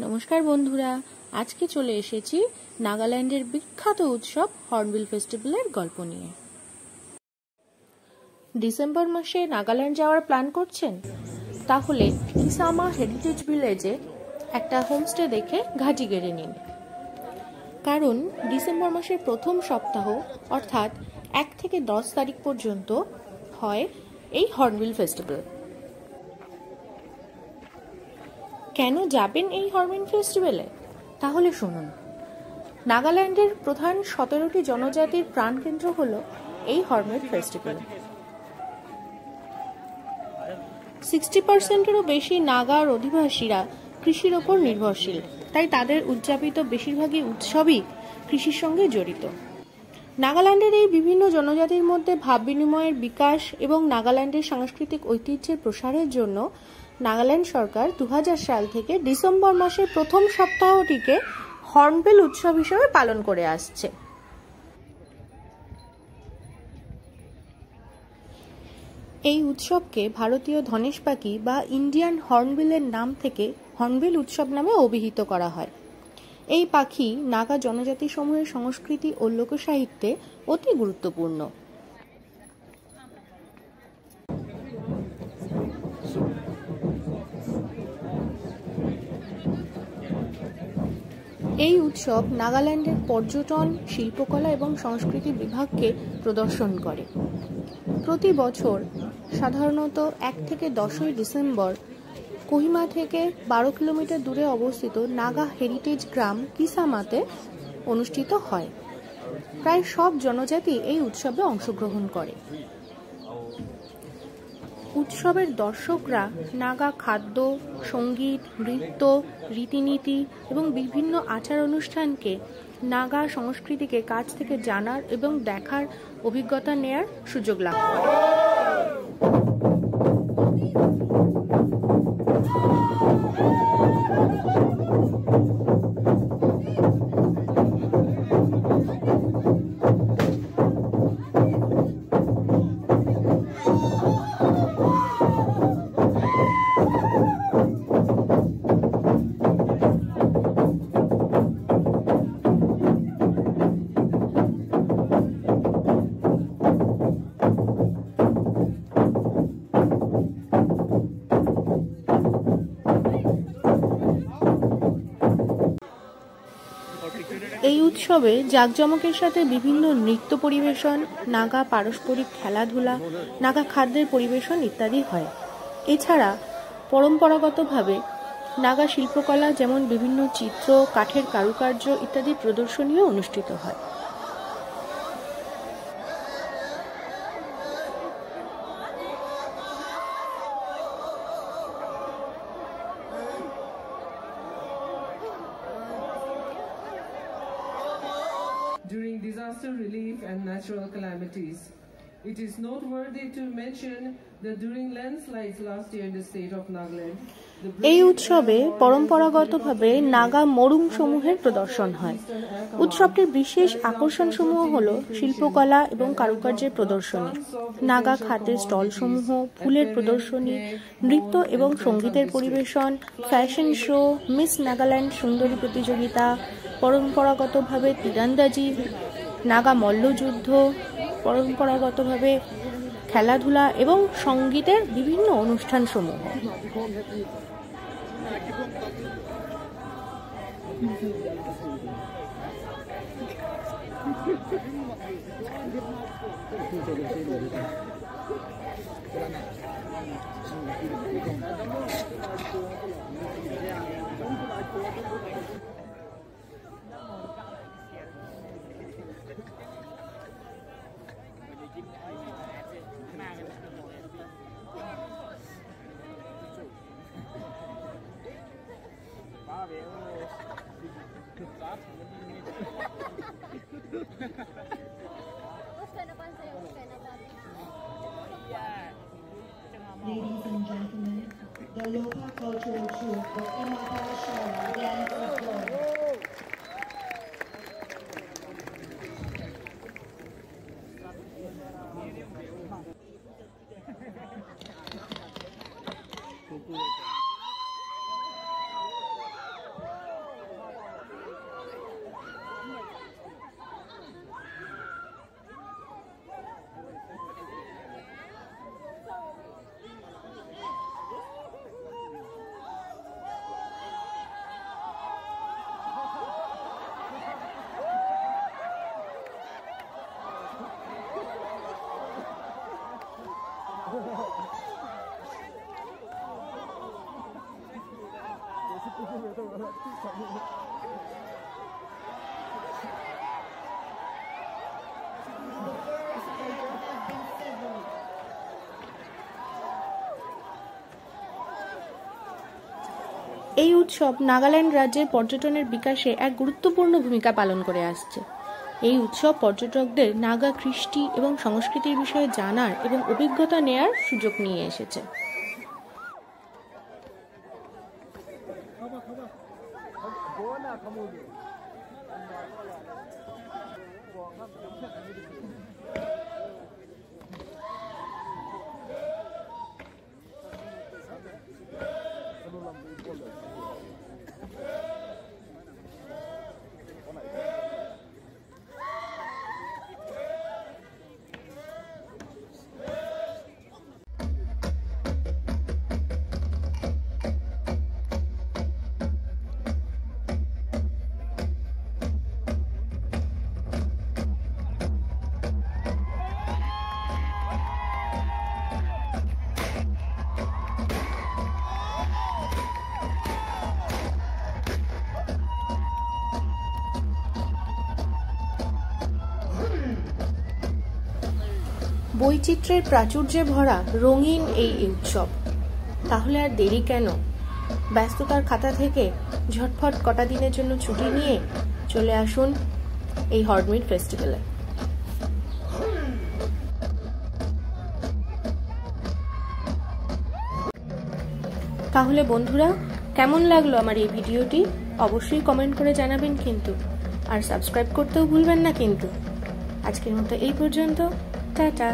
নমস্কার বন্ধুরা, আজকে চলে এসেছি নাগাল্যান্ডের বিখ্যাত উৎসব হর্নবিল ফেস্টিভ্যালের গল্প নিয়ে। ডিসেম্বর মাসে নাগাল্যান্ড যাওয়ার প্ল্যান করছেন? তাহলে কিসামা হেরিটেজ ভিলেজে একটা হোমস্টে দেখে ঘাঁটি গেড়ে নিন। কারণ ডিসেম্বর মাসের প্রথম সপ্তাহ অর্থাৎ 1 থেকে 10 তারিখ পর্যন্ত হয় এই হর্নবিল ফেস্টিভ্যাল। কেন যাবেন এই হর্নবিল ফেস্টিভ্যালে? তাহলে শুনুন। নাগাল্যান্ডের প্রধান 17টি জনজাতির প্রাণকেন্দ্র হল এই হর্নবিল ফেস্টিভ্যাল। 60%-এরও বেশি নাগা অধিবাসীরা কৃষির ওপর নির্ভরশীল, তাই তাদের উদযাপিত বেশিরভাগই উৎসবই কৃষির সঙ্গে জড়িত। নাগাল্যান্ডের এই বিভিন্ন জনজাতির মধ্যে ভাব বিনিময়ের বিকাশ এবং নাগাল্যান্ডের সাংস্কৃতিক ঐতিহ্যের প্রসারের জন্য নাগাল্যান্ড সরকার 2000 সাল থেকে ডিসেম্বর মাসের প্রথম সপ্তাহটিকে হর্নবিল উৎসব হিসেবে পালন করে আসছে। এই উৎসবকে ভারতীয় ধনেশ পাখি বা ইন্ডিয়ান হর্নবিলের নাম থেকে হর্নবিল উৎসব নামে অভিহিত করা হয়। এই পাখি নাগা জনজাতি সমূহের সংস্কৃতি ও লোকসাহিত্যে অতি গুরুত্বপূর্ণ। এই উৎসব নাগাল্যান্ডের পর্যটন, শিল্পকলা এবং সংস্কৃতি বিভাগকে প্রদর্শন করে। প্রতি বছর সাধারণত 1 থেকে 10ই ডিসেম্বর কোহিমা থেকে 12 কিলোমিটার দূরে অবস্থিত নাগা হেরিটেজ গ্রাম কিসামাতে অনুষ্ঠিত হয়। প্রায় সব জনজাতি এই উৎসবে অংশগ্রহণ করে। উৎসবের দর্শকরা নাগা খাদ্য, সঙ্গীত, নৃত্য, রীতিনীতি এবং বিভিন্ন আচার অনুষ্ঠানকে নাগা সংস্কৃতিকে কাছ থেকে জানার এবং দেখার অভিজ্ঞতা নেয়ার সুযোগ লাভ করে। এই উৎসবে জাঁকজমকের সাথে বিভিন্ন নৃত্য পরিবেশন, নাগা পারস্পরিক খেলাধুলা, নাগা খাদ্যের পরিবেশন ইত্যাদি হয়। এছাড়া পরম্পরাগতভাবে নাগা শিল্পকলা যেমন বিভিন্ন চিত্র, কাঠের কারুকার্য ইত্যাদি প্রদর্শনীও অনুষ্ঠিত হয়। During disaster relief and natural calamities. It is noteworthy to mention that during landslides last year in the state of Nagaland, এই উৎসবে পরম্পরাগতভাবে নাগা মরুং সমূহের প্রদর্শন হয়। উৎসবটির বিশেষ আকর্ষণ সমূহ হল শিল্পকলা এবং কারুকার্যের প্রদর্শনী, নাগা খাদ্যের স্টল সমূহ, ফুলের প্রদর্শনী, নৃত্য এবং সঙ্গীতের পরিবেশন, ফ্যাশন শো, মিস নাগাল্যান্ড সুন্দরী প্রতিযোগিতা, পরম্পরাগতভাবে তীরন্দাজি, নাগা মল্লযুদ্ধ, পরম্পরাগতভাবে খেলাধুলা এবং সঙ্গীতের বিভিন্ন অনুষ্ঠান সমূহ। Ladies and gentlemen, the local cultural troupe, the Imata Shara Dance of God. এই উৎসব নাগাল্যান্ড রাজ্যের পর্যটনের বিকাশে এক গুরুত্বপূর্ণ ভূমিকা পালন করে আসছে। এই উৎসব পর্যটকদের নাগা কৃষ্টি এবং সংস্কৃতির বিষয়ে জানার এবং অভিজ্ঞতা নেয়ার সুযোগ নিয়ে এসেছে। বৈচিত্র্যের প্রাচুর্যে ভরা রঙিন এই উৎসব, তাহলে আর দেরি কেন? ব্যস্ততার খাতা থেকে ঝটফট কটা দিনের জন্য ছুটি নিয়ে চলে আসুন এই হর্ডমিট ফেস্টিভ্যালে। তাহলে বন্ধুরা, কেমন লাগলো আমার এই ভিডিওটি অবশ্যই কমেন্ট করে জানাবেন কিন্তু, আর সাবস্ক্রাইব করতেও ভুলবেন না কিন্তু। আজকের মতো এই পর্যন্ত, টাটা।